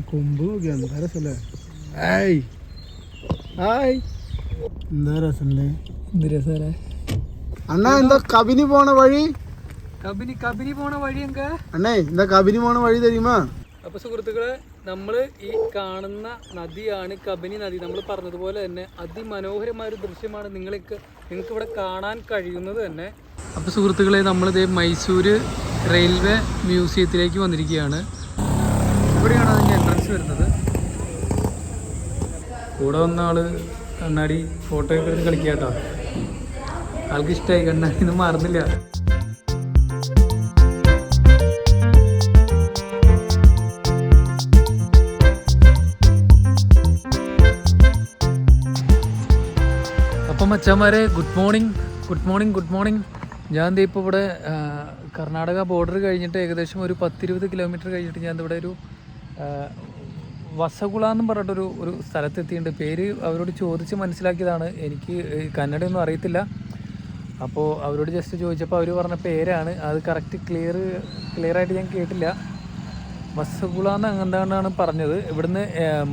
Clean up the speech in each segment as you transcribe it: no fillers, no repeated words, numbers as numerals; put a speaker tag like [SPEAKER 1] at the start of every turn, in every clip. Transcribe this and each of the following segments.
[SPEAKER 1] കൊമ്പ് എന്താ രസല്ലേ? ഏയ് ഹായ്, എന്താ രസല്ലേ?
[SPEAKER 2] എന്ത് രസല്ലേ
[SPEAKER 1] അണ്ണാ? എന്താ കബിനി പോണ വഴി?
[SPEAKER 2] കബിനി പോണ വഴി എങ്ക
[SPEAKER 1] അണ്ണേ, എന്താ കബിനി പോണ വഴി തരുമാ?
[SPEAKER 2] അപ്പൊ സുഹൃത്തുക്കളെ, നമ്മൾ ഈ കാണുന്ന നദിയാണ് കബിനി നദി. നമ്മൾ പറഞ്ഞതുപോലെ തന്നെ അതിമനോഹരമായ ഒരു ദൃശ്യമാണ് നിങ്ങൾക്ക് ഇവിടെ കാണാൻ കഴിയുന്നത് തന്നെ. അപ്പോൾ സുഹൃത്തുക്കളെ, നമ്മളിതേ മൈസൂര് റെയിൽവേ മ്യൂസിയത്തിലേക്ക് വന്നിരിക്കുകയാണ്. ഇവിടെയാണ് അതിൻ്റെ എൻട്രൻസ് വരുന്നത്. കൂടെ വന്ന ആള് കണ്ണാടി ഫോട്ടോ ഒക്കെ എടുത്ത് കളിക്കുക കേട്ടോ. ആൾക്ക് ഇഷ്ടമായി, കണ്ണാടി ഒന്നും മാറുന്നില്ല. അപ്പം മച്ചാന്മാരെ, ഗുഡ് മോർണിംഗ്. ഞാൻ ദേ ഇപ്പോൾ ഇവിടെ കർണാടക ബോർഡർ കഴിഞ്ഞിട്ട് ഏകദേശം ഒരു 10-20 കിലോമീറ്റർ കഴിഞ്ഞിട്ട് ഞാൻ ഇവിടെ ഒരു വസകുള എന്നും പറഞ്ഞിട്ടൊരു സ്ഥലത്തെത്തിയിട്ടുണ്ട്. പേര് അവരോട് ചോദിച്ച് മനസ്സിലാക്കിയതാണ്. എനിക്ക് കന്നഡയൊന്നും അറിയത്തില്ല. അപ്പോൾ അവരോട് ജസ്റ്റ് ചോദിച്ചപ്പോൾ അവർ പറഞ്ഞ പേരാണ്. അത് കറക്റ്റ് ക്ലിയറായിട്ട് ഞാൻ കേട്ടില്ല. വസകുള എന്ന് എന്താണ്ടാണ് പറഞ്ഞത്. ഇവിടുന്ന്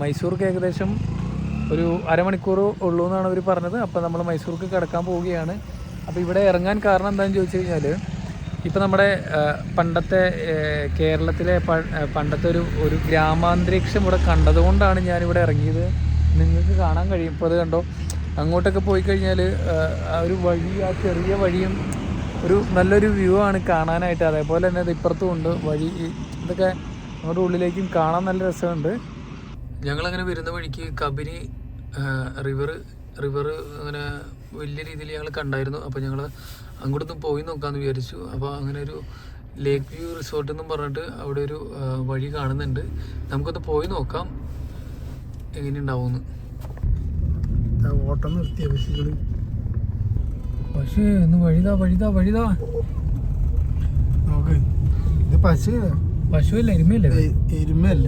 [SPEAKER 2] മൈസൂർക്ക് ഏകദേശം ഒരു അരമണിക്കൂർ ഉള്ളൂ എന്നാണ് അവർ പറഞ്ഞത്. അപ്പോൾ നമ്മൾ മൈസൂർക്ക് കിടക്കാൻ പോവുകയാണ്. അപ്പോൾ ഇവിടെ ഇറങ്ങാൻ കാരണം എന്താണെന്ന് ചോദിച്ചു കഴിഞ്ഞാൽ, ഇപ്പോൾ നമ്മുടെ പണ്ടത്തെ കേരളത്തിലെ പണ്ടത്തെ ഒരു ഗ്രാമാന്തരീക്ഷം ഇവിടെ കണ്ടതുകൊണ്ടാണ് ഞാനിവിടെ ഇറങ്ങിയത്. നിങ്ങൾക്ക് കാണാൻ കഴിയും. ഇപ്പോൾ അത് കണ്ടോ, അങ്ങോട്ടൊക്കെ പോയി കഴിഞ്ഞാൽ ആ ഒരു വഴി, ആ ചെറിയ വഴിയും ഒരു നല്ലൊരു വ്യൂ ആണ് കാണാനായിട്ട്. അതേപോലെ തന്നെ അത് ഇപ്പുറത്തും ഉണ്ട് വഴി. ഇതൊക്കെ നമ്മുടെ ഉള്ളിലേക്കും കാണാൻ നല്ല രസമുണ്ട്. ഞങ്ങളങ്ങനെ വരുന്ന വഴിക്ക് കബിനി റിവർ അങ്ങനെ വലിയ രീതിയിൽ ഞങ്ങൾ കണ്ടായിരുന്നു. അപ്പോൾ ഞങ്ങൾ അങ്ങോട്ടൊന്നും പോയി നോക്കാമെന്ന് വിചാരിച്ചു. അപ്പോൾ അങ്ങനെ ഒരു ലേക്ക് വ്യൂ റിസോർട്ട് എന്നും പറഞ്ഞിട്ട് അവിടെ ഒരു വഴി കാണുന്നുണ്ട്. നമുക്കൊന്ന് പോയി നോക്കാം എങ്ങനെയുണ്ടാവുമെന്ന്.
[SPEAKER 1] ഓട്ടം നിർത്തിയ ബസ്സുകൾ.
[SPEAKER 2] പക്ഷേ ഒന്ന് വഴിതാ
[SPEAKER 1] നോക്ക്, ഇത്
[SPEAKER 2] പശുവല്ല,
[SPEAKER 1] എരുമയല്ല,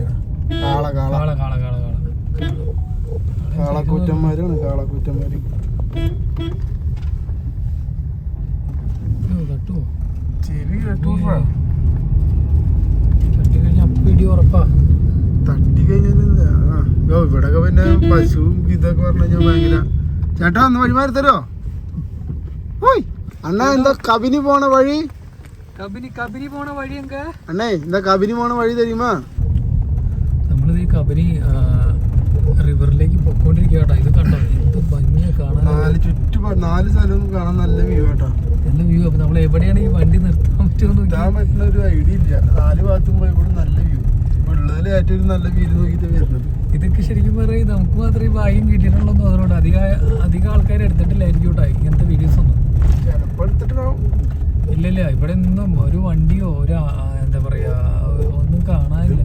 [SPEAKER 1] കാളക്കൂറ്റന്മാരാണ്.
[SPEAKER 2] തട്ടുവോ?
[SPEAKER 1] ചെവി കേട്ടൂറാ.
[SPEAKER 2] തട്ടിക്കഴിഞ്ഞാൽ അപ്പിടി ഉറപ്പാ.
[SPEAKER 1] ഇവിടൊക്കെ പിന്നെ പശുവും ഇതൊക്കെ പറഞ്ഞു കഴിഞ്ഞാൽ ഭയങ്കര. ചേട്ടാ, ഒന്ന് വഴിമാറി തരോ? ഓയ് അണ്ണാ, എന്താ കബിനി പോണ വഴി?
[SPEAKER 2] കബിനി പോണ വഴി എങ്ക
[SPEAKER 1] അണ്ണേ, എന്താ കബിനി പോണ വഴി തരുമാ?
[SPEAKER 2] നമ്മളിത് ഈ കബിനി റിവറിലേക്ക് പൊക്കോണ്ടിരിക്കുക കേട്ടോ. ഇത് കണ്ടോ, എന്ത് ഭംഗിയാ കാണാൻ.
[SPEAKER 1] 4 സ്ഥലവും കാണാൻ നല്ല വ്യൂ കേട്ടോ.
[SPEAKER 2] നല്ല വ്യൂ. അപ്പൊ നമ്മൾ എവിടെയാണ് ഈ വണ്ടി നിർത്താൻ
[SPEAKER 1] പറ്റുന്ന ഒരു ഐഡിയ ഇല്ല. 4 ഭാഗത്തും പോയി കൂടെ നല്ല വ്യൂ. ഉള്ളതിൽ ഏറ്റവും നല്ല വ്യൂ നോക്കിയിട്ട് വരുന്നത്.
[SPEAKER 2] ഇതൊക്കെ ശരിക്കും പറയും നമുക്ക് മാത്രമേ ഭാഗ്യം കിട്ടിയിട്ടുള്ളൂ തോന്നുന്നുണ്ട്. അധികം ആൾക്കാർ എടുത്തിട്ടില്ലായിരിക്കും കേട്ടോ ഇങ്ങനത്തെ വീഡിയോസ് ഒന്നും.
[SPEAKER 1] ചിലപ്പോൾ എടുത്തിട്ടുണ്ടാവും.
[SPEAKER 2] ഇല്ല, ഇവിടെ നിന്നും ഒരു വണ്ടിയോ ഒരു എന്താ പറയാ ഒന്നും കാണാനില്ല.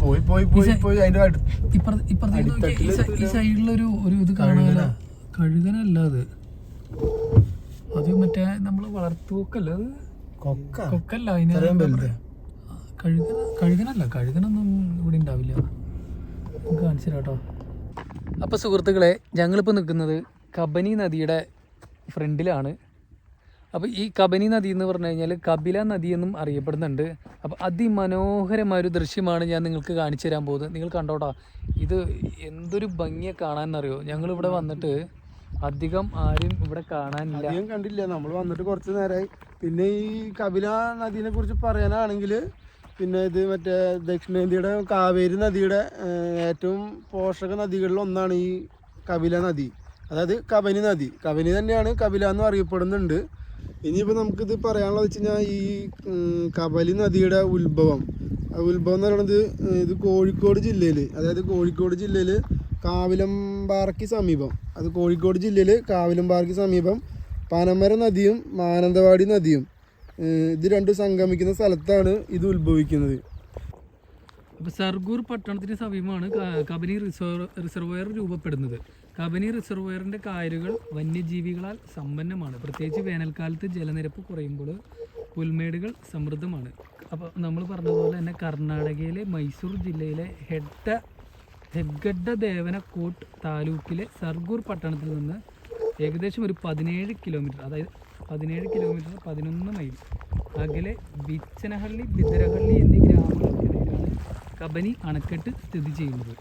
[SPEAKER 2] ഈ സൈഡിലൊരു ഇത് കാണാനില്ല. കഴുകനല്ല അത് മറ്റേ നമ്മള് വളർത്തുകൊക്കല്ല, അത് കൊക്കല്ല. കഴുകനൊന്നും ഇവിടെ ഉണ്ടാവില്ല. കാണിച്ചു കേട്ടോ. അപ്പോൾ സുഹൃത്തുക്കളെ, ഞങ്ങളിപ്പോൾ നിൽക്കുന്നത് കബനി നദിയുടെ ഫ്രണ്ടിലാണ്. അപ്പോൾ ഈ കബനി നദി എന്ന് പറഞ്ഞു കഴിഞ്ഞാൽ കപില നദി എന്നും അറിയപ്പെടുന്നുണ്ട്. അപ്പോൾ അതിമനോഹരമായൊരു ദൃശ്യമാണ് ഞാൻ നിങ്ങൾക്ക് കാണിച്ചു തരാൻ പോകുന്നത്. നിങ്ങൾ കണ്ടോട്ടാ, ഇത് എന്തൊരു ഭംഗിയെ കാണാനെന്നറിയോ. ഞങ്ങളിവിടെ വന്നിട്ട് അധികം ആരും ഇവിടെ കാണാനില്ല,
[SPEAKER 1] അധികം കണ്ടില്ല. നമ്മൾ വന്നിട്ട് കുറച്ച് നേരമായി. പിന്നെ ഈ കപില നദീനെ കുറിച്ച് പറയാനാണെങ്കിൽ, പിന്നെ ഇത് മറ്റേ ദക്ഷിണേന്ത്യയുടെ കാവേരി നദിയുടെ ഏറ്റവും പോഷക നദികളിൽ ഒന്നാണ് ഈ കപില നദി, അതായത് കബനി നദി. കബനി തന്നെയാണ് കപില എന്നും അറിയപ്പെടുന്നുണ്ട്. ഇനിയിപ്പോൾ നമുക്കിത് പറയാനുള്ളത് വെച്ച് കഴിഞ്ഞാൽ, ഈ കബനി നദിയുടെ ഉത്ഭവം എന്ന് പറയുന്നത് ഇത് കോഴിക്കോട് ജില്ലയിൽ, അതായത് കോഴിക്കോട് ജില്ലയിൽ കാവിലമ്പാറയ്ക്ക് സമീപം, അത് കോഴിക്കോട് ജില്ലയിൽ കാവിലമ്പാറയ്ക്ക് സമീപം പനമര നദിയും മാനന്തവാടി നദിയും ഇത് രണ്ടും സംഗമിക്കുന്ന സ്ഥലത്താണ് ഇത് ഉത്ഭവിക്കുന്നത്.
[SPEAKER 2] അപ്പോൾ സർഗൂർ പട്ടണത്തിന് സമീപമാണ് കബനി റിസർവോയർ രൂപപ്പെടുന്നത്. കബനി റിസർവോയറിൻ്റെ കായലുകൾ വന്യജീവികളാൽ സമ്പന്നമാണ്. പ്രത്യേകിച്ച് വേനൽക്കാലത്ത് ജലനിരപ്പ് കുറയുമ്പോൾ പുൽമേടുകൾ സമൃദ്ധമാണ്. അപ്പോൾ നമ്മൾ പറഞ്ഞതുപോലെ തന്നെ കർണാടകയിലെ മൈസൂർ ജില്ലയിലെ ഹെഡ്ഗഡ ദേവനക്കോട്ട് താലൂക്കിലെ സർഗൂർ പട്ടണത്തിൽ നിന്ന് ഏകദേശം ഒരു 17 കിലോമീറ്റർ, അതായത് 17 കിലോമീറ്റർ 11 മൈൽ അകലെ ബിച്ചനഹള്ളി, ബിദരഹള്ളി എന്നീ ഗ്രാമങ്ങൾക്കിടയിലാണ് കബനി അണക്കെട്ട് സ്ഥിതി ചെയ്യുന്നത്.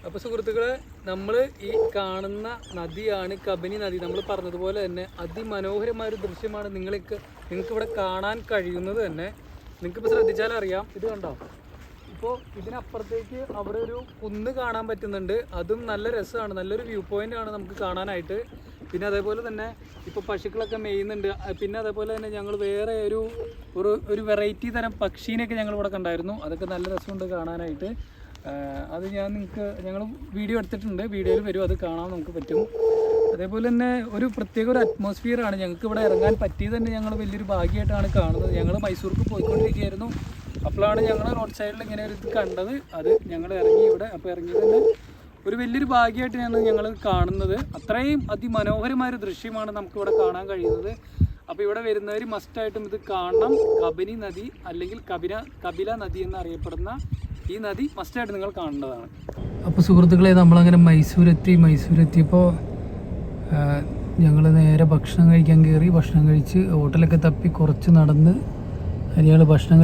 [SPEAKER 2] അപ്പോൾ സുഹൃത്തുക്കളെ, നമ്മൾ ഈ കാണുന്ന നദിയാണ് കബനി നദി. നമ്മൾ പറഞ്ഞതുപോലെ തന്നെ അതിമനോഹരമായൊരു ദൃശ്യമാണ് നിങ്ങൾക്ക് ഇവിടെ കാണാൻ കഴിയുന്നത് തന്നെ. നിങ്ങൾക്കിപ്പോൾ ശ്രദ്ധിച്ചാൽ അറിയാം, ഇത് കണ്ടോ? ഇപ്പോൾ ഇതിനപ്പുറത്തേക്ക് അവിടെ ഒരു കുന്ന് കാണാൻ പറ്റുന്നുണ്ട്. അതും നല്ല രസമാണ്, നല്ലൊരു വ്യൂ പോയിൻ്റ് ആണ് നമുക്ക് കാണാനായിട്ട്. പിന്നെ അതേപോലെ തന്നെ ഇപ്പോൾ പശുക്കളൊക്കെ മേയുന്നുണ്ട്. പിന്നെ അതേപോലെ തന്നെ ഞങ്ങൾ വേറെ ഒരു വെറൈറ്റി തരം പക്ഷീനെയൊക്കെ ഞങ്ങളിവിടെ കണ്ടായിരുന്നു. അതൊക്കെ നല്ല രസമുണ്ട് കാണാനായിട്ട്. അത് ഞങ്ങൾ വീഡിയോ എടുത്തിട്ടുണ്ട്, വീഡിയോയിൽ വരും, അത് കാണാൻ നമുക്ക് പറ്റും. അതേപോലെ തന്നെ ഒരു പ്രത്യേക ഒരു അറ്റ്മോസ്ഫിയറാണ് ഞങ്ങൾക്ക് ഇവിടെ ഇറങ്ങാൻ പറ്റിയത് തന്നെ. ഞങ്ങൾ വലിയൊരു ഭാഗ്യമായിട്ടാണ് കാണുന്നത്. ഞങ്ങൾ മൈസൂർക്ക് പോയിക്കൊണ്ടിരിക്കുകയായിരുന്നു. അപ്പോഴാണ് ഞങ്ങൾ റോഡ് സൈഡിൽ ഇങ്ങനെ ഒരു ഇത് കണ്ടത്. അത് ഞങ്ങൾ ഇറങ്ങി ഇവിടെ. അപ്പോൾ ഇറങ്ങി തന്നെ ഒരു വലിയൊരു ഭാഗ്യമായിട്ടാണ് ഞങ്ങൾ കാണുന്നത്. അത്രയും അതിമനോഹരമായൊരു ദൃശ്യമാണ് നമുക്കിവിടെ കാണാൻ കഴിയുന്നത്. അപ്പോൾ ഇവിടെ വരുന്നവർ മസ്റ്റായിട്ടും ഇത് കാണണം. കബനി നദി അല്ലെങ്കിൽ കപില നദി എന്നറിയപ്പെടുന്ന ഈ നദി മസ്റ്റായിട്ട് നിങ്ങൾ കാണേണ്ടതാണ്. അപ്പോൾ സുഹൃത്തുക്കളെ, നമ്മളങ്ങനെ മൈസൂരെത്തിയപ്പോൾ ഞങ്ങൾ നേരെ ഭക്ഷണം കഴിക്കാൻ കയറി. ഭക്ഷണം കഴിച്ച് ഹോട്ടലൊക്കെ തപ്പി കുറച്ച് നടന്ന് ഞങ്ങൾ ഭക്ഷണം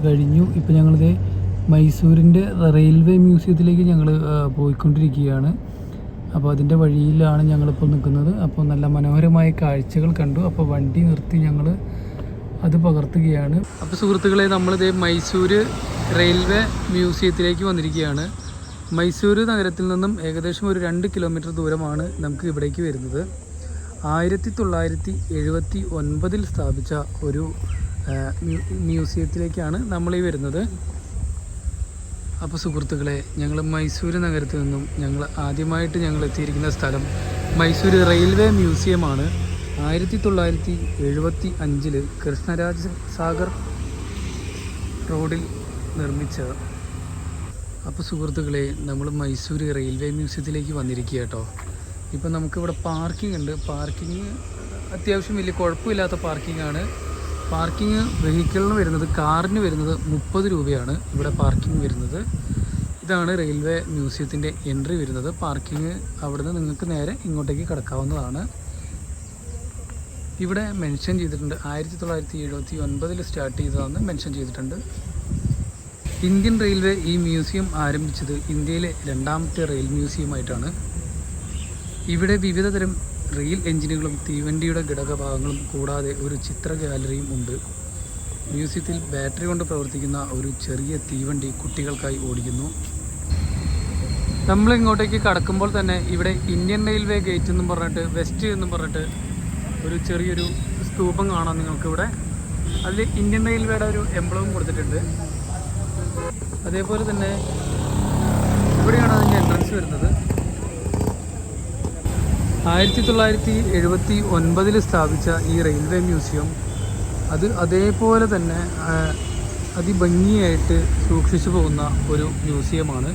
[SPEAKER 2] കഴിഞ്ഞു. ഇപ്പോൾ ഞങ്ങളിത് മൈസൂരിൻ്റെ റെയിൽവേ മ്യൂസിയത്തിലേക്ക് ഞങ്ങൾ പോയിക്കൊണ്ടിരിക്കുകയാണ്. അപ്പോൾ അതിൻ്റെ വഴിയിലാണ് ഞങ്ങളിപ്പോൾ നിൽക്കുന്നത്. അപ്പോൾ നല്ല മനോഹരമായ കാഴ്ചകൾ കണ്ടു. അപ്പോൾ വണ്ടി നിർത്തി ഞങ്ങൾ അത് പകർത്തുകയാണ്. അപ്പോൾ സുഹൃത്തുക്കളെ, നമ്മളിത് മൈസൂർ റെയിൽവേ മ്യൂസിയത്തിലേക്ക് വന്നിരിക്കുകയാണ്. മൈസൂർ നഗരത്തിൽ നിന്നും ഏകദേശം ഒരു 2 കിലോമീറ്റർ ദൂരമാണ് നമുക്ക് ഇവിടേക്ക് വരുന്നത്. 1979 സ്ഥാപിച്ച ഒരു മ്യൂസിയത്തിലേക്കാണ് നമ്മളീ വരുന്നത്. അപ്പോൾ സുഹൃത്തുക്കളെ, ഞങ്ങൾ മൈസൂർ നഗരത്തിൽ നിന്നും ആദ്യമായിട്ട് ഞങ്ങൾ എത്തിയിരിക്കുന്ന സ്ഥലം മൈസൂർ റെയിൽവേ മ്യൂസിയമാണ്. 1975 കൃഷ്ണരാജ് സാഗർ റോഡിൽ നിർമ്മിച്ചത്. അപ്പോൾ സുഹൃത്തുക്കളെ, നമ്മൾ മൈസൂർ റെയിൽവേ മ്യൂസിയത്തിലേക്ക് വന്നിരിക്കുക കേട്ടോ. ഇപ്പോൾ നമുക്കിവിടെ പാർക്കിംഗ് ഉണ്ട്. പാർക്കിംഗ് അത്യാവശ്യം വലിയ കുഴപ്പമില്ലാത്ത പാർക്കിംഗാണ്. പാർക്കിംഗ് വെഹിക്കിളിന് വരുന്നത്, കാറിന് വരുന്നത് 30 രൂപയാണ് ഇവിടെ പാർക്കിംഗ് വരുന്നത്. ഇതാണ് റെയിൽവേ മ്യൂസിയത്തിൻ്റെ എൻട്രി വരുന്നത്. പാർക്കിംഗ് അവിടുന്ന് നിങ്ങൾക്ക് നേരെ ഇങ്ങോട്ടേക്ക് കിടക്കാവുന്നതാണ്. ഇവിടെ മെൻഷൻ ചെയ്തിട്ടുണ്ട് 1979 സ്റ്റാർട്ട് ചെയ്തതാണെന്ന് മെൻഷൻ ചെയ്തിട്ടുണ്ട്. ഇന്ത്യൻ റെയിൽവേ ഈ മ്യൂസിയം ആരംഭിച്ചത് ഇന്ത്യയിലെ 2ാമത്തെ റെയിൽ മ്യൂസിയമായിട്ടാണ്. ഇവിടെ വിവിധ തരം റെയിൽ എഞ്ചിനുകളും തീവണ്ടിയുടെ ഘടകഭാഗങ്ങളും കൂടാതെ ഒരു ചിത്ര ഗാലറിയും ഉണ്ട്. മ്യൂസിയത്തിൽ ബാറ്ററി കൊണ്ട് പ്രവർത്തിക്കുന്ന ഒരു ചെറിയ തീവണ്ടി കുട്ടികൾക്കായി ഓടിക്കുന്നു. നമ്മളിങ്ങോട്ടേക്ക് കടക്കുമ്പോൾ തന്നെ ഇവിടെ ഇന്ത്യൻ റെയിൽവേ ഗേറ്റ് എന്നും പറഞ്ഞിട്ട്, വെസ്റ്റ് എന്നും പറഞ്ഞിട്ട് ഒരു ചെറിയൊരു സ്തൂപം കാണാം നിങ്ങൾക്കിവിടെ. അതിൽ ഇന്ത്യൻ റെയിൽവേയുടെ ഒരു എംബ്ലവും കൊടുത്തിട്ടുണ്ട്. അതേപോലെ തന്നെ ഇവിടെയാണ് അതിൻ്റെ എൻട്രൻസ് വരുന്നത്. 1979 സ്ഥാപിച്ച ഈ റെയിൽവേ മ്യൂസിയം അതേപോലെ തന്നെ അതിഭംഗിയായിട്ട് സൂക്ഷിച്ചു പോകുന്ന ഒരു മ്യൂസിയമാണ്.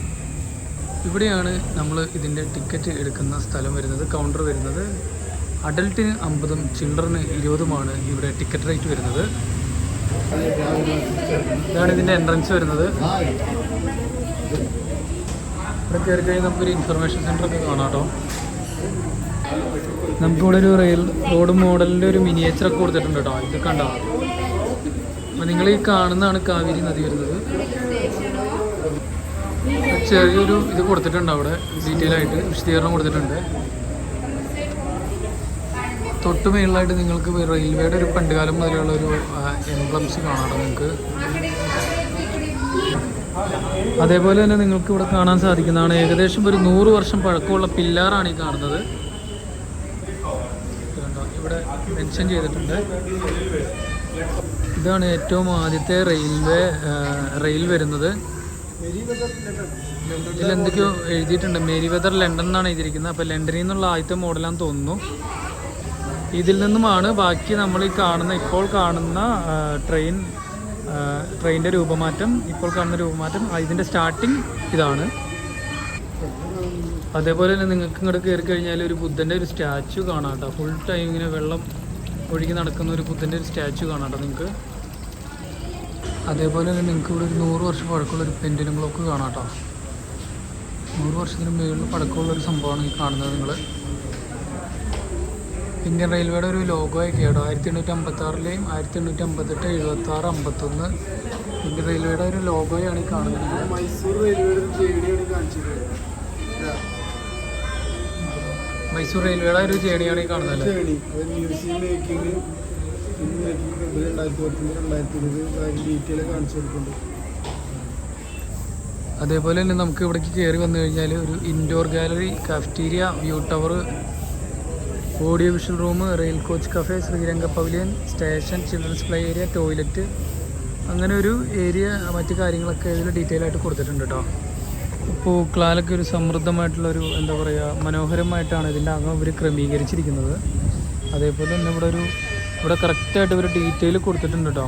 [SPEAKER 2] ഇവിടെയാണ് നമ്മൾ ഇതിൻ്റെ ടിക്കറ്റ് എടുക്കുന്ന സ്ഥലം വരുന്നത്, കൗണ്ടർ വരുന്നത്. അഡൽട്ടിന് 50-ഉം ചിൽഡ്രന് 20-ഉമാണ് ഇവിടെ ടിക്കറ്റ് റേറ്റ് വരുന്നത്. ഇതാണ് ഇതിൻ്റെ എൻട്രൻസ് വരുന്നത്. ഇവിടെ കയറി കഴിഞ്ഞാൽ നമുക്കൊരു ഇൻഫർമേഷൻ സെൻ്ററൊക്കെ കാണാം കേട്ടോ. നമുക്കിവിടെ ഒരു റോഡ് മോഡലിൻ്റെ ഒരു മിനിയേച്ചറൊക്കെ കൊടുത്തിട്ടുണ്ട് കേട്ടോ. ഇത് കണ്ടോ? അപ്പോൾ നിങ്ങൾ ഈ കാണുന്നതാണ് കാവേരി നദി വരുന്നത്. ചെറിയൊരു ഇത് കൊടുത്തിട്ടുണ്ട് അവിടെ, ഡീറ്റെയിൽ ആയിട്ട് വിശദീകരണം കൊടുത്തിട്ടുണ്ട്. തൊട്ട് മേളിലായിട്ട് നിങ്ങൾക്ക് റെയിൽവേയുടെ ഒരു പണ്ടുകാലം മുതലുള്ള ഒരു എംബ്ലംസ് കാണാം നിങ്ങൾക്ക്. അതേപോലെ തന്നെ നിങ്ങൾക്ക് ഇവിടെ കാണാൻ സാധിക്കുന്നതാണ് ഏകദേശം ഒരു 100 വർഷം പഴക്കമുള്ള പില്ലാറാണ് ഈ കാണുന്നത്. ഇവിടെ മെൻഷൻ ചെയ്തിട്ടുണ്ട്. ഇതാണ് ഏറ്റവും ആദ്യത്തെ റെയിൽ വരുന്നത്. ഇതിലെന്തൊക്കെയോ എഴുതിയിട്ടുണ്ട്. മെരിവെതർ ലണ്ടൻ എന്നാണ് എഴുതിയിരിക്കുന്നത്. അപ്പോൾ ലണ്ടനിൽ നിന്നുള്ള ആദ്യത്തെ മോഡലാണെന്ന് തോന്നുന്നു. ഇതിൽ നിന്നുമാണ് ബാക്കി നമ്മൾ ഇപ്പോൾ കാണുന്ന ട്രെയിനിൻ്റെ രൂപമാറ്റം, ഇപ്പോൾ കാണുന്ന രൂപമാറ്റം. ഇതിൻ്റെ സ്റ്റാർട്ടിങ് ഇതാണ്. അതേപോലെ തന്നെ നിങ്ങൾക്ക് ഇങ്ങോട്ട് കയറി കഴിഞ്ഞാൽ ഒരു ബുദ്ധൻ്റെ ഒരു സ്റ്റാച്ചു കാണാം കേട്ടോ. ഫുൾ ടൈം ഇങ്ങനെ വെള്ളം ഒഴുകി നടക്കുന്ന ഒരു ബുദ്ധൻ്റെ ഒരു സ്റ്റാച്ചു കാണാം കേട്ടോ നിങ്ങൾക്ക്. അതേപോലെ തന്നെ നിങ്ങൾക്ക് ഇവിടെ ഒരു 100 വർഷം പഴക്കമുള്ള ഒരു പെൻഡുലം ക്ലോക്ക് കാണാം കേട്ടോ. 100 വർഷത്തിന് മുകളിൽ പഴക്കമുള്ളൊരു സംഭവമാണ് ഈ കാണുന്നത് നിങ്ങൾ. ഇന്ത്യൻ റെയിൽവേയുടെ ഒരു ലോഗോ ഒക്കെ കേട്ടോ 1856 1858 76 51 ഇന്ത്യൻ റെയിൽവേയുടെ ഒരു ലോഗോയാണ് ഈ കാണുന്നത്.
[SPEAKER 1] മൈസൂർ റെയിൽവേയുടെ ജേണിയാണ് കാണിച്ചിട്ടുള്ളത്.
[SPEAKER 2] മൈസൂർ റെയിൽവേയുടെ ഒരു ജേണിയാണ് ഈ കാണുന്നത്.
[SPEAKER 1] മ്യൂസിയം മേക്കിംഗ് 2010 ഡീറ്റെയിൽ കാണിച്ചു കൊടുക്കുന്നുണ്ട്.
[SPEAKER 2] അതേപോലെ തന്നെ നമുക്ക് ഇവിടേക്ക് കയറി വന്നു കഴിഞ്ഞാൽ ഒരു indoor gallery, cafeteria, view tower, audio visual room, rail coach cafe, Sreeranga pavilion, station, children's play area, toilet, അങ്ങനെ ഒരു ഏരിയ മറ്റു കാര്യങ്ങളൊക്കെ ഇതിൽ ഡീറ്റെയിൽ ആയിട്ട് കൊടുത്തിട്ടുണ്ട് കേട്ടോ. പൂക്കളാലൊക്കെ ഒരു സമൃദ്ധമായിട്ടുള്ളൊരു എന്താ പറയുക മനോഹരമായിട്ടാണ് ഇതിൻ്റെ അകം ഇവർ ക്രമീകരിച്ചിരിക്കുന്നത്. അതേപോലെ തന്നെ ഇവിടെ കറക്റ്റായിട്ട് ഇവർ ഡീറ്റെയിൽ കൊടുത്തിട്ടുണ്ട് കേട്ടോ.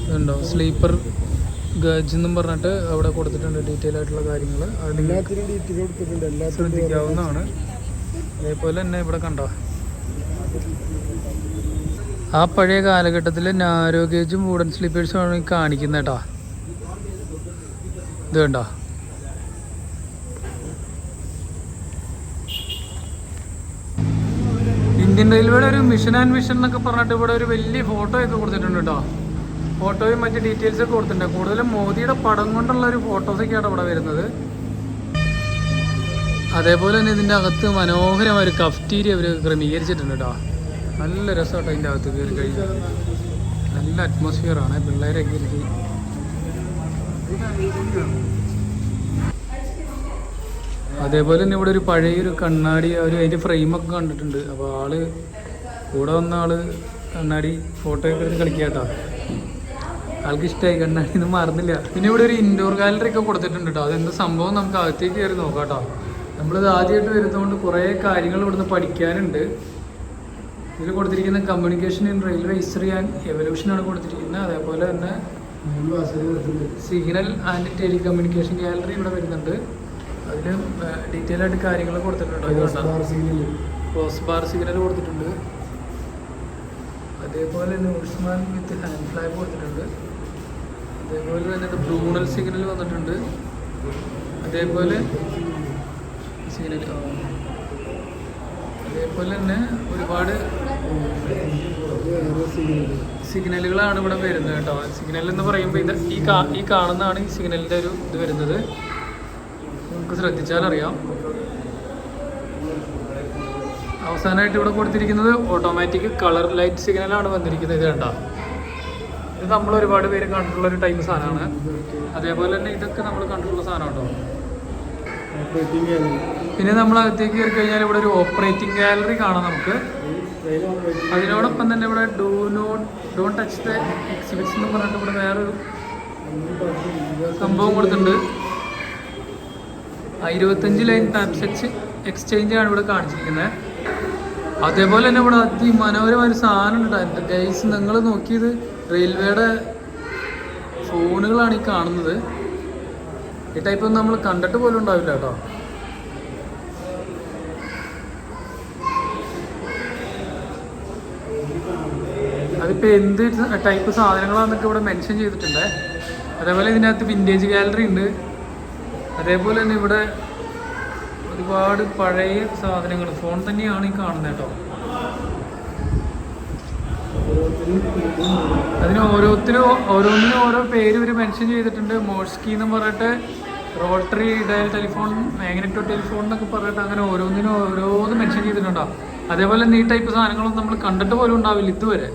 [SPEAKER 2] ഇതുണ്ടോ സ്ലീപ്പർ ഗേജ് എന്നും പറഞ്ഞിട്ട് അവിടെ കൊടുത്തിട്ടുണ്ട് ഡീറ്റെയിൽ ആയിട്ടുള്ള കാര്യങ്ങൾ. അത് നിങ്ങൾക്ക് ശ്രദ്ധിക്കാവുന്നതാണ്. അതേപോലെ തന്നെ ഇവിടെ കണ്ടോ ആ പഴയ കാലഘട്ടത്തിൽ നാരോ ഗേജും വുഡൻ സ്ലീപ്പേഴ്സും ആണ് കാണിക്കുന്നത് കേട്ടോ. ഇത് കണ്ടോ ഇന്ത്യൻ റെയിൽവേയുടെ ഒരു മിഷൻ ആൻഡ് വിഷൻ എന്നൊക്കെ പറഞ്ഞിട്ട് ഇവിടെ ഒരു വലിയ ഫോട്ടോ ഒക്കെ കൊടുത്തിട്ടുണ്ട് കേട്ടോ. ഫോട്ടോയും മറ്റ് ഡീറ്റെയിൽസ് ഒക്കെ കൊടുത്തിട്ടുണ്ട്. കൂടുതലും മോദിയുടെ പടം കൊണ്ടുള്ള ഒരു ഫോട്ടോസൊക്കെയാണ് ഇവിടെ വരുന്നത്. അതേപോലെ തന്നെ ഇതിൻ്റെ അകത്ത് മനോഹരമായ ഒരു കഫ്റ്റീരിയ അവർ ക്രമീകരിച്ചിട്ടുണ്ട് കേട്ടോ. നല്ല രസമാട്ടോ ഇതിൻ്റെ അകത്ത് കയറി കഴിഞ്ഞാൽ. നല്ല അറ്റ്മോസ്ഫിയറാണ്. പിള്ളേരൊക്കെ ഇരുത്തി അതേപോലെ തന്നെ ഇവിടെ ഒരു പഴയൊരു കണ്ണാടി അതിൻ്റെ ഫ്രെയിമൊക്കെ കണ്ടിട്ടുണ്ട്. അപ്പോൾ കൂടെ വന്ന കണ്ണാടി ഫോട്ടോ ഒക്കെ എടുത്ത് കളിക്കുക കേട്ടോ. ആൾക്ക് ഇഷ്ടമായി കണ്ണാടി ഒന്നും മാറുന്നില്ല. പിന്നെ ഇവിടെ ഒരു ഇൻഡോർ ഗാലറി ഒക്കെ കൊടുത്തിട്ടുണ്ട് കേട്ടോ. അതെന്ത് സംഭവം നമുക്ക് അകത്തേക്ക് കയറി നോക്കാം കേട്ടോ. നമ്മളിത് ആദ്യമായിട്ട് വരുന്നതുകൊണ്ട് കുറേ കാര്യങ്ങൾ ഇവിടുന്ന് പഠിക്കാനുണ്ട്. ഇതിൽ കൊടുത്തിരിക്കുന്ന communication in railway history and എവല്യൂഷനാണ് കൊടുത്തിരിക്കുന്നത്. അതേപോലെ തന്നെ സിഗ്നൽ ആൻഡ് ടെലികമ്മ്യൂണിക്കേഷൻ ഗാലറി ഇവിടെ വരുന്നുണ്ട്. അതിൽ ഡീറ്റെയിൽ ആയിട്ട് കാര്യങ്ങൾ കൊടുത്തിട്ടുണ്ട്. ക്രോസ് ബാർ സിഗ്നൽ കൊടുത്തിട്ടുണ്ട്. അതേപോലെ തന്നെ ഉസ്മാൻ വിത്ത് ഹാൻഡ് ഫ്ലാഗ് കൊടുത്തിട്ടുണ്ട്. അതേപോലെ തന്നെ ബ്രൂണൽ സിഗ്നൽ വന്നിട്ടുണ്ട്. അതേപോലെ തന്നെ ഒരുപാട് സിഗ്നലുകളാണ് ഇവിടെ വരുന്നത് കേട്ടോ. സിഗ്നൽ എന്ന് പറയുമ്പോൾ ഈ കാണുന്നതാണ് ഈ സിഗ്നലിൻ്റെ ഒരു ഇത് വരുന്നത്. നമുക്ക് ശ്രദ്ധിച്ചാലറിയാം. അവസാനമായിട്ട് ഇവിടെ കൊടുത്തിരിക്കുന്നത് ഓട്ടോമാറ്റിക് കളർ ലൈറ്റ് സിഗ്നലാണ് വന്നിരിക്കുന്നത്. ഇത് കണ്ടോ, ഇത് നമ്മൾ ഒരുപാട് പേര് കണ്ടിട്ടുള്ള ഒരു ടൈപ്പ് സാധനമാണ്. അതേപോലെ തന്നെ ഇതൊക്കെ നമ്മൾ കണ്ടിട്ടുള്ള സാധനം കേട്ടോ. പിന്നെ നമ്മൾ അകത്തേക്ക് കയറി കഴിഞ്ഞാൽ ഇവിടെ ഒരു ഓപ്പറേറ്റിംഗ് ഗാലറി കാണാം നമുക്ക്. അതിനോടൊപ്പം തന്നെ ഇവിടെ ഡോണ്ട് ടച്ച് ദ എക്സിബിറ്റ്സ് എന്ന് പറഞ്ഞിട്ട് ഇവിടെ വേറൊരു സംഭവം കൊടുത്തിട്ടുണ്ട്. 25 ലൈൻ ടാപ്സ് എക്സ്ചേഞ്ച് ആണ് ഇവിടെ കാണിച്ചിരിക്കുന്നത്. അതേപോലെ തന്നെ ഇവിടെ അതിമനോഹരമായ ഒരു സാധനം ഉണ്ട് ഗൈസ്. നിങ്ങൾ നോക്കിയത് റെയിൽവേയുടെ ഫോണുകളാണ് ഈ കാണുന്നത്. ഈ ടൈപ്പ് ഒന്നും നമ്മൾ കണ്ടിട്ട് പോലും ഉണ്ടാവില്ല കേട്ടോ. അതിപ്പോൾ എന്ത് ടൈപ്പ് സാധനങ്ങളാണെന്നൊക്കെ ഇവിടെ മെൻഷൻ ചെയ്തിട്ടുണ്ട്. അതേപോലെ ഇതിനകത്ത് വിൻറ്റേജ് ഗാലറി ഉണ്ട്. അതേപോലെ തന്നെ ഇവിടെ ഒരുപാട് പഴയ സാധനങ്ങൾ ഫോൺ തന്നെയാണ് ഈ കാണുന്നത് കേട്ടോ. അതിന് ഓരോന്നിനും ഓരോ പേര് ഇവർ മെൻഷൻ ചെയ്തിട്ടുണ്ട്. മോഴ്സ്കി എന്ന് പറഞ്ഞിട്ട്, rotary dial telephone, magneto telephone എന്നൊക്കെ പറഞ്ഞിട്ട് അങ്ങനെ ഓരോന്നിനും ഓരോന്ന് മെൻഷൻ ചെയ്തിട്ടുണ്ടോ. അതേപോലെ തന്നെ ഈ ടൈപ്പ് സാധനങ്ങളൊന്നും നമ്മൾ കണ്ടിട്ട് പോലും ഉണ്ടാവില്ല ഇതുവരെ.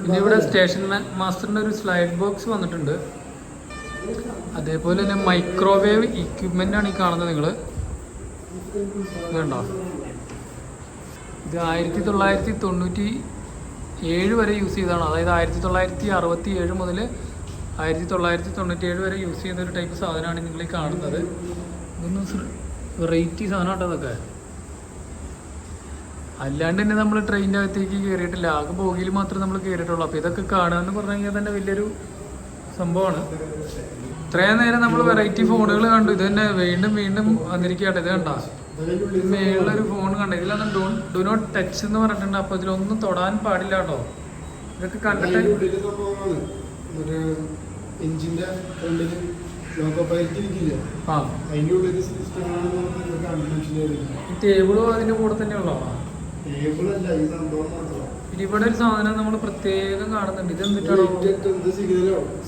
[SPEAKER 2] പിന്നെ ഇവിടെ സ്റ്റേഷൻ മാസ്റ്ററിൻ്റെ ഒരു സ്ലൈഡ് ബോക്സ് വന്നിട്ടുണ്ട്. അതേപോലെ തന്നെ മൈക്രോവേവ് ഇക്വിപ്മെൻ്റ് ആണ് ഈ കാണുന്നത്. നിങ്ങൾ വേണ്ട, ഇത് 1997 വരെ യൂസ് ചെയ്തതാണ്. അതായത് 1967 മുതൽ 1997 വരെ യൂസ് ചെയ്ത ഒരു ടൈപ്പ് സാധനമാണ് നിങ്ങൾ ഈ കാണുന്നത്. ഇതൊന്നും വെറൈറ്റി സാധനം കേട്ടോ അതൊക്കെ. അല്ലാണ്ട് തന്നെ നമ്മൾ ട്രെയിനിൻ്റെ അകത്തേക്ക് കയറിയിട്ടില്ല. ആകെ ബോഗിയിൽ മാത്രമേ നമ്മൾ കയറിയിട്ടുള്ളൂ. അപ്പോൾ ഇതൊക്കെ കാണുക എന്ന് പറഞ്ഞു കഴിഞ്ഞാൽ തന്നെ വലിയൊരു സംഭവമാണ്. ഇത്രയും നേരം നമ്മൾ വെറൈറ്റി ഫോണുകൾ കണ്ടു. ഇത് തന്നെ വീണ്ടും വീണ്ടും വന്നിരിക്കട്ടെ. ഇത് കണ്ട, ഇത് മേളിലൊരു ഫോൺ കണ്ട. ഇതിലൊന്നും ഡു നോട്ട് ടച്ച് എന്ന് പറഞ്ഞിട്ടുണ്ട്. അപ്പോൾ ഇതിലൊന്നും തൊടാൻ പാടില്ല കേട്ടോ. ഇതൊക്കെ കണ്ടിട്ട്
[SPEAKER 1] ലോക്കോ പൈലറ്റ് ഇരിക്കില്ല,
[SPEAKER 2] ആ
[SPEAKER 1] അതിൻ്റെ ഉള്ളിൽ സിസ്റ്റമാണ് കൺഫ്യൂഷൻ
[SPEAKER 2] ഈ ടേബിളും അതിൻ്റെ കൂടെ തന്നെയുള്ളോ?
[SPEAKER 1] ടേബിളല്ല, ഈ സംഭവം മാത്രം.
[SPEAKER 2] പിന്നെ ഇവിടെ ഒരു സാധനം നമ്മൾ പ്രത്യേകം കാണുന്നുണ്ട്. ഇത് എന്തിട്ടാണോ?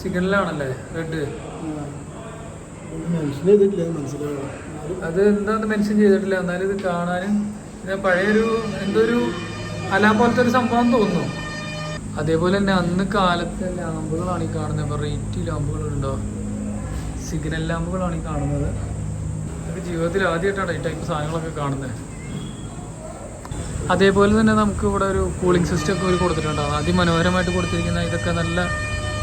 [SPEAKER 2] സിഗ്നലാണല്ലേ റെഡ്?
[SPEAKER 1] മെൻഷൻ ചെയ്തിട്ടില്ല, മനസ്സിലാവും.
[SPEAKER 2] അത് എന്താന്ന് മെൻഷൻ ചെയ്തിട്ടില്ല. എന്നാലും ഇത് കാണാനും പിന്നെ പഴയൊരു എന്തൊരു അലാം പോലത്തെ ഒരു സംഭവം തോന്നുന്നു. അതേപോലെ തന്നെ അന്ന് കാലത്തെ ലാമ്പുകളാണ് ഈ കാണുന്നത്. വെറൈറ്റി ലാമ്പുകളുണ്ടോ? സിഗ്നൽ ലാമ്പുകളാണ് ഈ കാണുന്നത്. അതൊക്കെ ജീവിതത്തിൽ ആദ്യമായിട്ടാണ് ഈ ടൈപ്പ് സാധനങ്ങളൊക്കെ കാണുന്നത്. അതേപോലെ തന്നെ നമുക്ക് ഇവിടെ ഒരു കൂളിംഗ് സിസ്റ്റം ഒക്കെ ഒരു കൊടുത്തിട്ടുണ്ടാകും. അതിമനോഹരമായിട്ട് കൊടുത്തിരിക്കുന്ന ഇതൊക്കെ നല്ല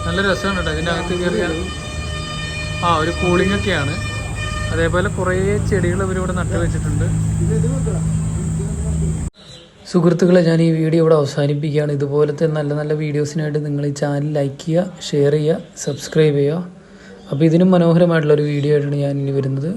[SPEAKER 2] നല്ല രസമാണ് കേട്ടോ. ഇതിൻ്റെ അകത്ത് കയറിയ ഒരു കൂളിംഗ് ഒക്കെയാണ്. അതേപോലെ കുറേ ചെടികൾ ഇവരിവിടെ നട്ടു വെച്ചിട്ടുണ്ട്. സുഹൃത്തുക്കളെ, ഞാൻ ഈ വീഡിയോ ഇവിടെ അവസാനിപ്പിക്കുകയാണ്. ഇതുപോലത്തെ നല്ല നല്ല വീഡിയോസിനായിട്ട് നിങ്ങൾ ഈ ചാനൽ ലൈക്ക് ചെയ്യുക, ഷെയർ ചെയ്യുക, സബ്സ്ക്രൈബ് ചെയ്യുക. അപ്പോൾ ഇതിനും മനോഹരമായിട്ടുള്ളൊരു വീഡിയോ ആയിട്ടാണ് ഞാൻ ഇനി വരുന്നത്.